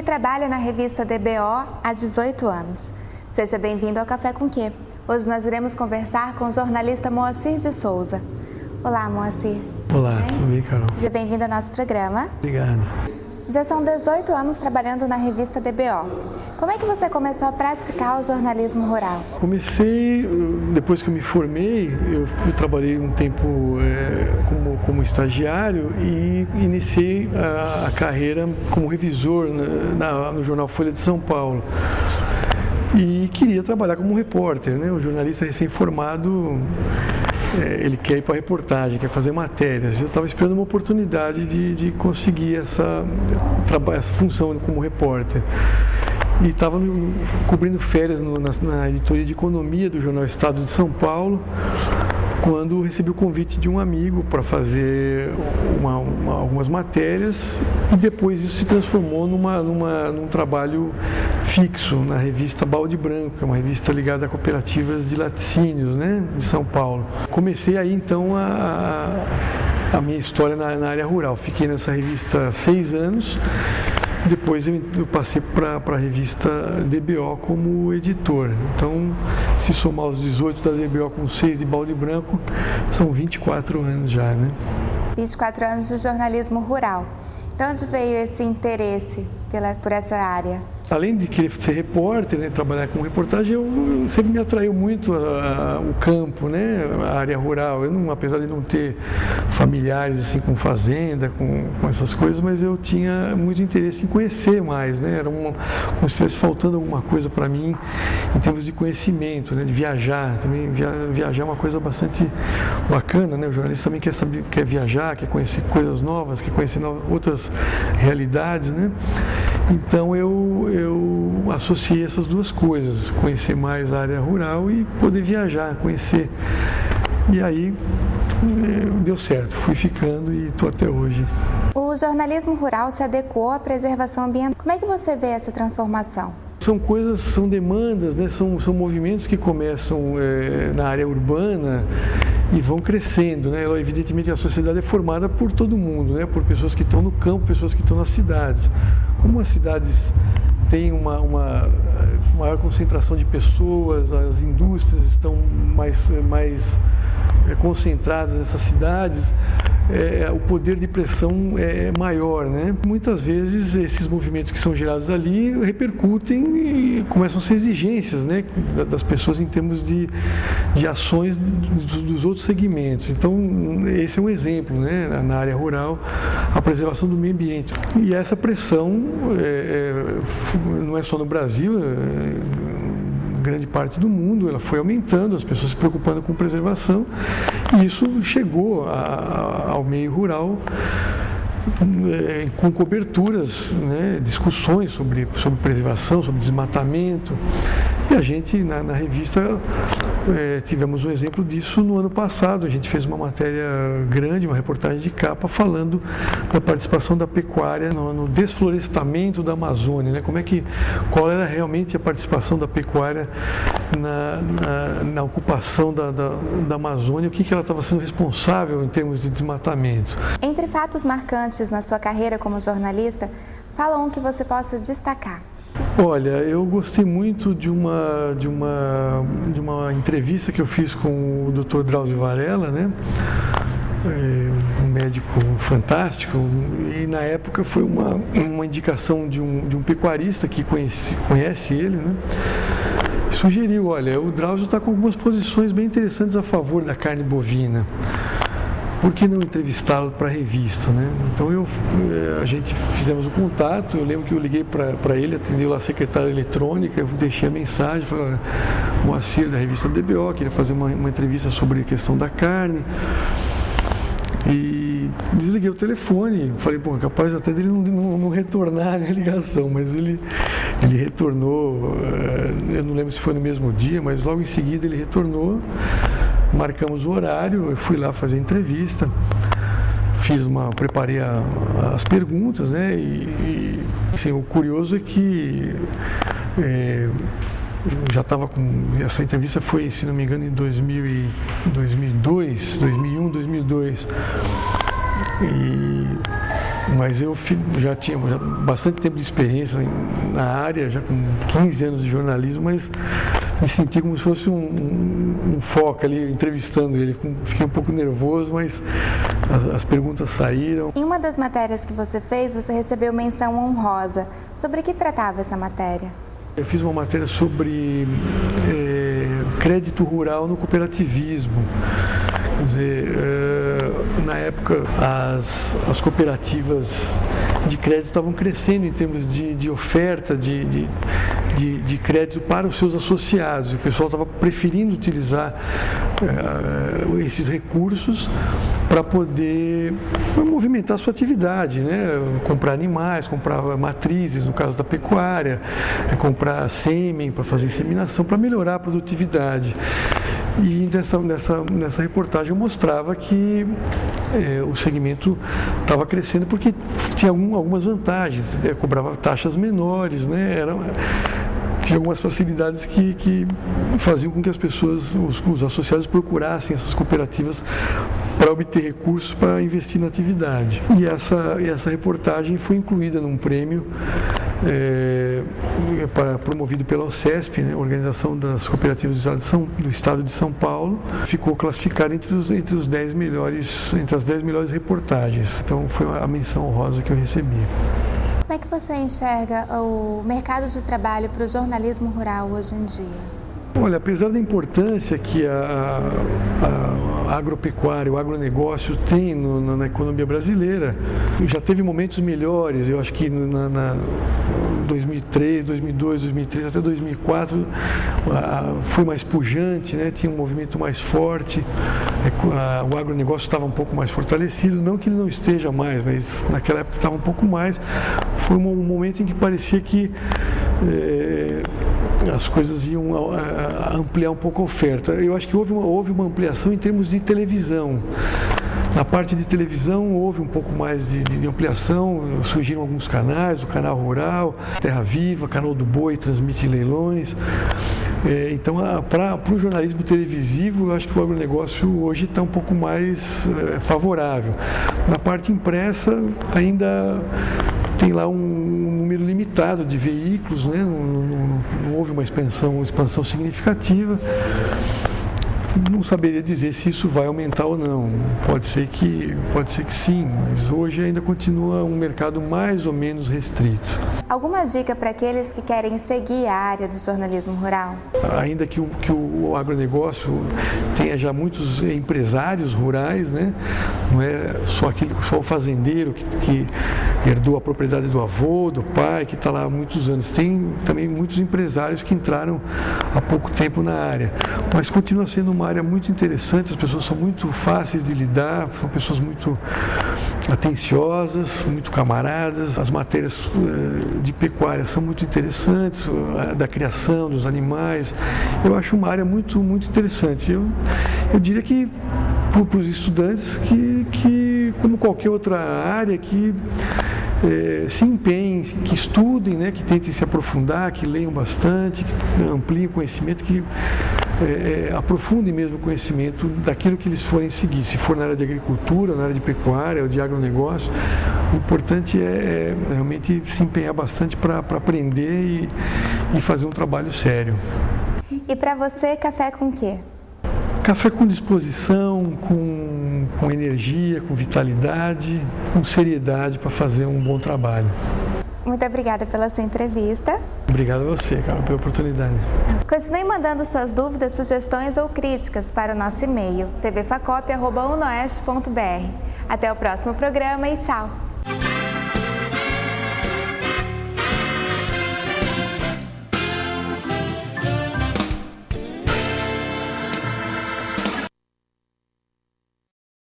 trabalha na revista DBO há 18 anos. Seja bem-vindo ao Café com Quê. Hoje nós iremos conversar com o jornalista Moacir de Souza. Olá, Moacir. Olá, tudo bem, Carol? Seja bem-vindo ao nosso programa. Obrigado. Já são 18 anos trabalhando na revista DBO. Como é que você começou a praticar o jornalismo rural? Comecei, depois que eu me formei, eu trabalhei um tempo como estagiário e iniciei a carreira como revisor no jornal Folha de São Paulo. E queria trabalhar como repórter, né? O jornalista recém-formado, ele quer ir para a reportagem, quer fazer matérias. Eu estava esperando uma oportunidade de conseguir essa função como repórter. E estava cobrindo férias na editoria de economia do jornal Estado de São Paulo, quando recebi o convite de um amigo para fazer algumas matérias, e depois isso se transformou num trabalho fixo na revista Balde Branco, que é uma revista ligada a cooperativas de laticínios, né, de São Paulo. Comecei aí então a minha história na área rural. Fiquei nessa revista 6 anos. Depois eu passei para a revista DBO como editor. Então, se somar os 18 da DBO com 6 de Balde Branco, são 24 anos já, né? 24 anos de jornalismo rural. De onde veio esse interesse por essa área? Além de querer ser repórter, né, trabalhar com reportagem, eu sempre me atraiu muito o campo, né, a área rural. Apesar de não ter familiares assim, com fazenda, com essas coisas, mas eu tinha muito interesse em conhecer mais, né? Era como se estivesse faltando alguma coisa para mim em termos de conhecimento, né, de viajar. Também viajar é uma coisa bastante bacana, né? O jornalista também quer viajar, quer conhecer coisas novas, quer conhecer outras realidades, né? Então eu associei essas duas coisas, conhecer mais a área rural e poder viajar, conhecer. E aí deu certo, fui ficando e estou até hoje. O jornalismo rural se adequou à preservação ambiental. Como é que você vê essa transformação? São demandas, né? São movimentos que começam na área urbana e vão crescendo, né? Evidentemente a sociedade é formada por todo mundo, né? Por pessoas que estão no campo, pessoas que estão nas cidades. Como as cidades têm uma maior concentração de pessoas, as indústrias estão mais concentradas nessas cidades, o poder de pressão é maior, né? Muitas vezes esses movimentos que são gerados ali repercutem e começam a ser exigências, né, das pessoas em termos de ações dos outros segmentos. Então esse é um exemplo, né, na área rural, a preservação do meio ambiente. E essa pressão não é só no Brasil, grande parte do mundo, ela foi aumentando, as pessoas se preocupando com preservação, e isso chegou ao meio rural com coberturas, né, discussões sobre preservação, sobre desmatamento. E a gente, na revista, tivemos um exemplo disso no ano passado. A gente fez uma matéria grande, uma reportagem de capa, falando da participação da pecuária no desflorestamento da Amazônia, né? Qual era realmente a participação da pecuária na ocupação da Amazônia, o que ela estava sendo responsável em termos de desmatamento. Entre fatos marcantes na sua carreira como jornalista, fala um que você possa destacar. Olha, eu gostei muito de uma entrevista que eu fiz com o Dr. Drauzio Varela, né? Um médico fantástico, e na época foi uma indicação de um pecuarista que conhece ele, né? Sugeriu, olha, o Drauzio está com algumas posições bem interessantes a favor da carne bovina. Por que não entrevistá-lo para a revista, né? Então a gente fizemos o contato. Eu lembro que eu liguei para ele, atendeu lá a secretária eletrônica, eu deixei a mensagem, falei: Moacir, da revista DBO, queria fazer uma entrevista sobre a questão da carne. E desliguei o telefone, falei, capaz até dele não retornar a ligação, mas ele retornou, eu não lembro se foi no mesmo dia, mas logo em seguida ele retornou, marcamos o horário, eu fui lá fazer a entrevista, preparei as perguntas, né, e assim, o curioso é que eu já estava essa entrevista foi, se não me engano, em 2001, 2002. Mas eu já tinha bastante tempo de experiência na área, já com 15 anos de jornalismo, mas me senti como se fosse um foca ali, entrevistando ele. Fiquei um pouco nervoso, mas as perguntas saíram. Em uma das matérias que você fez, você recebeu menção honrosa. Sobre que tratava essa matéria? Eu fiz uma matéria sobre crédito rural no cooperativismo. Quer dizer, na época as cooperativas de crédito estavam crescendo em termos de oferta de crédito para os seus associados. O pessoal estava preferindo utilizar esses recursos para poder movimentar a sua atividade, né? Comprar animais, comprar matrizes, no caso da pecuária, comprar sêmen para fazer inseminação, para melhorar a produtividade. E nessa reportagem eu mostrava que o segmento estava crescendo porque tinha algumas vantagens, cobrava taxas menores, né? Tinha algumas facilidades que faziam com que as pessoas, os associados, procurassem essas cooperativas para obter recursos para investir na atividade. E essa reportagem foi incluída num prêmio promovido pela OCESP, né, Organização das Cooperativas do Estado de São Paulo. Ficou classificada entre as 10 melhores reportagens. Então foi a menção honrosa que eu recebi. Como é que você enxerga o mercado de trabalho para o jornalismo rural hoje em dia? Olha, apesar da importância que a agropecuária, o agronegócio tem na economia brasileira, já teve momentos melhores. Eu acho que na 2003, 2002, 2003 até 2004 foi mais pujante, né? Tinha um movimento mais forte, o agronegócio estava um pouco mais fortalecido, não que ele não esteja mais, mas naquela época estava um pouco mais. Foi um momento em que parecia que as coisas iam ampliar um pouco a oferta. Eu acho que houve uma ampliação em termos de televisão. Na parte de televisão houve um pouco mais de ampliação, surgiram alguns canais, o Canal Rural, Terra Viva, Canal do Boi transmite leilões. Então, para o jornalismo televisivo, eu acho que o agronegócio hoje está um pouco mais favorável. Na parte impressa, ainda tem lá um número limitado de veículos, né? Não houve uma expansão significativa. Não saberia dizer se isso vai aumentar ou não. Pode ser que sim, mas hoje ainda continua um mercado mais ou menos restrito. Alguma dica para aqueles que querem seguir a área do jornalismo rural? Ainda que o agronegócio tenha já muitos empresários rurais, né? Não é só o fazendeiro que herdou a propriedade do avô, do pai, que está lá há muitos anos. Tem também muitos empresários que entraram há pouco tempo na área, mas continua sendo uma área muito interessante. As pessoas são muito fáceis de lidar, são pessoas muito atenciosas, muito camaradas. As matérias de pecuária são muito interessantes, da criação dos animais. Eu acho uma área muito, muito interessante. Eu diria que para os estudantes que, como qualquer outra área, que se empenhem, que estudem, né, que tentem se aprofundar, que leiam bastante, que ampliem o conhecimento, que aprofundem mesmo o conhecimento daquilo que eles forem seguir. Se for na área de agricultura, na área de pecuária ou de agronegócio, o importante é realmente se empenhar bastante para aprender e fazer um trabalho sério. E para você, café com quê? Café com disposição, com energia, com vitalidade, com seriedade para fazer um bom trabalho. Muito obrigada pela sua entrevista. Obrigado a você, Carol, pela oportunidade. Continue mandando suas dúvidas, sugestões ou críticas para o nosso e-mail tvfacop@unoeste.br. Até o próximo programa e tchau!